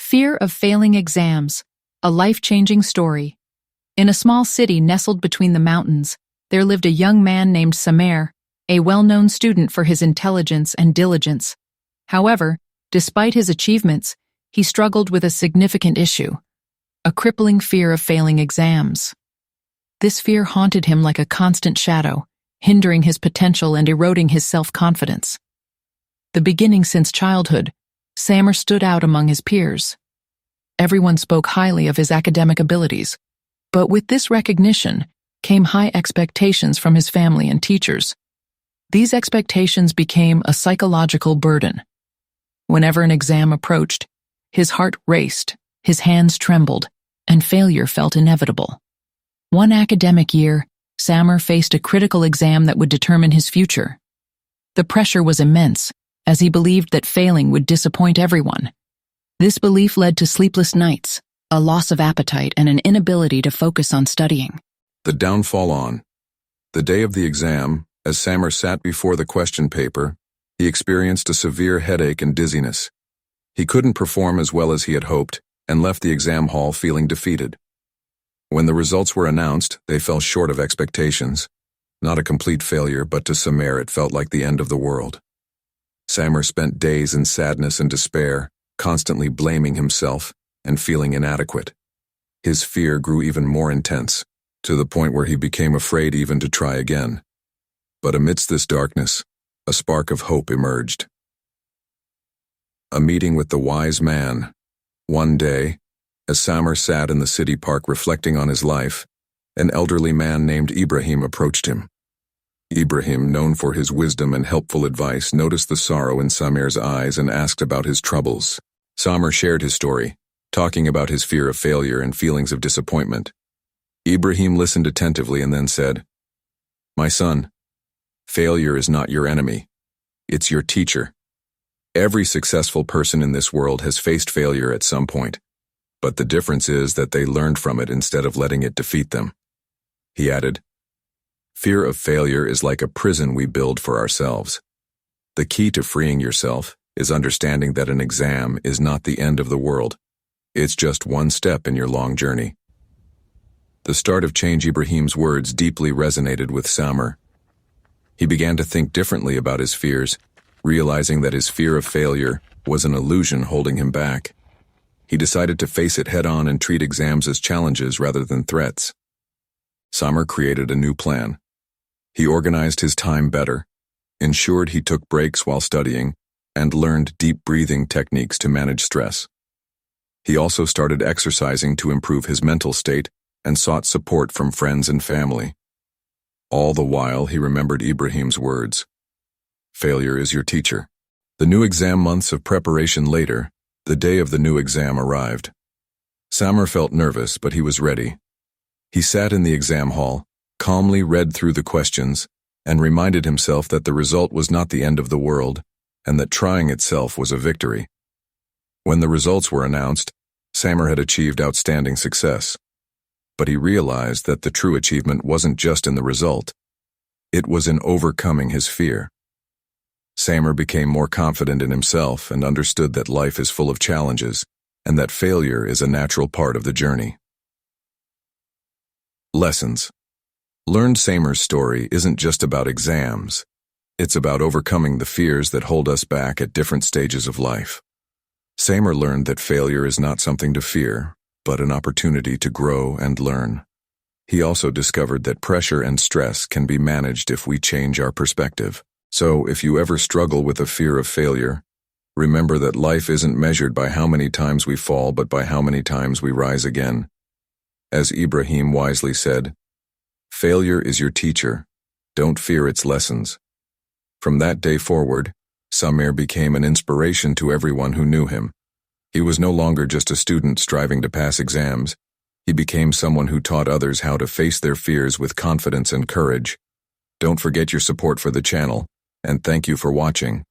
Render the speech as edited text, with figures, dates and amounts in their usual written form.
Fear of failing exams, a life-changing story. In a small city nestled between the mountains, there lived a young man named Samer, a well-known student for his intelligence and diligence. However, despite his achievements, he struggled with a significant issue: a crippling fear of failing exams. This fear haunted him like a constant shadow, hindering his potential and eroding his self-confidence. The beginning since childhood, Samer stood out among his peers. Everyone spoke highly of his academic abilities, but with this recognition came high expectations from his family and teachers. These expectations became a psychological burden. Whenever an exam approached, his heart raced, his hands trembled, and failure felt inevitable. One academic year, Samer faced a critical exam that would determine his future. The pressure was immense, as he believed that failing would disappoint everyone. This belief led to sleepless nights, a loss of appetite, and an inability to focus on studying. The downfall on. The day of the exam, as Samer sat before the question paper, he experienced a severe headache and dizziness. He couldn't perform as well as he had hoped, and left the exam hall feeling defeated. When the results were announced, they fell short of expectations. Not a complete failure, but to Samer it felt like the end of the world. Samer spent days in sadness and despair, constantly blaming himself and feeling inadequate. His fear grew even more intense, to the point where he became afraid even to try again. But amidst this darkness, a spark of hope emerged. A meeting with the wise man. One day, as Samer sat in the city park reflecting on his life, an elderly man named Ibrahim approached him. Ibrahim, known for his wisdom and helpful advice, noticed the sorrow in Samer's eyes and asked about his troubles. Samer shared his story, talking about his fear of failure and feelings of disappointment. Ibrahim listened attentively and then said, "My son, failure is not your enemy. It's your teacher. Every successful person in this world has faced failure at some point, but the difference is that they learned from it instead of letting it defeat them." He added, "Fear of failure is like a prison we build for ourselves. The key to freeing yourself is understanding that an exam is not the end of the world. It's just one step in your long journey." The start of change. Ibrahim's words deeply resonated with Samer. He began to think differently about his fears, realizing that his fear of failure was an illusion holding him back. He decided to face it head-on and treat exams as challenges rather than threats. Samer created a new plan. He organized his time better, ensured he took breaks while studying, and learned deep breathing techniques to manage stress. He also started exercising to improve his mental state and sought support from friends and family. All the while, he remembered Ibrahim's words, "Failure is your teacher." The new exam months of preparation later, the day of the new exam arrived. Samer felt nervous, but he was ready. He sat in the exam hall, calmly read through the questions, and reminded himself that the result was not the end of the world, and that trying itself was a victory. When the results were announced, Samer had achieved outstanding success. But he realized that the true achievement wasn't just in the result. It was in overcoming his fear. Samer became more confident in himself and understood that life is full of challenges, and that failure is a natural part of the journey. Lessons. Learned. Samer's story isn't just about exams. It's about overcoming the fears that hold us back at different stages of life. Samer learned that failure is not something to fear, but an opportunity to grow and learn. He also discovered that pressure and stress can be managed if we change our perspective. So, if you ever struggle with a fear of failure, remember that life isn't measured by how many times we fall, but by how many times we rise again. As Ibrahim wisely said, "Failure is your teacher. Don't fear its lessons." From that day forward, Samer became an inspiration to everyone who knew him. He was no longer just a student striving to pass exams. He became someone who taught others how to face their fears with confidence and courage. Don't forget your support for the channel, and thank you for watching.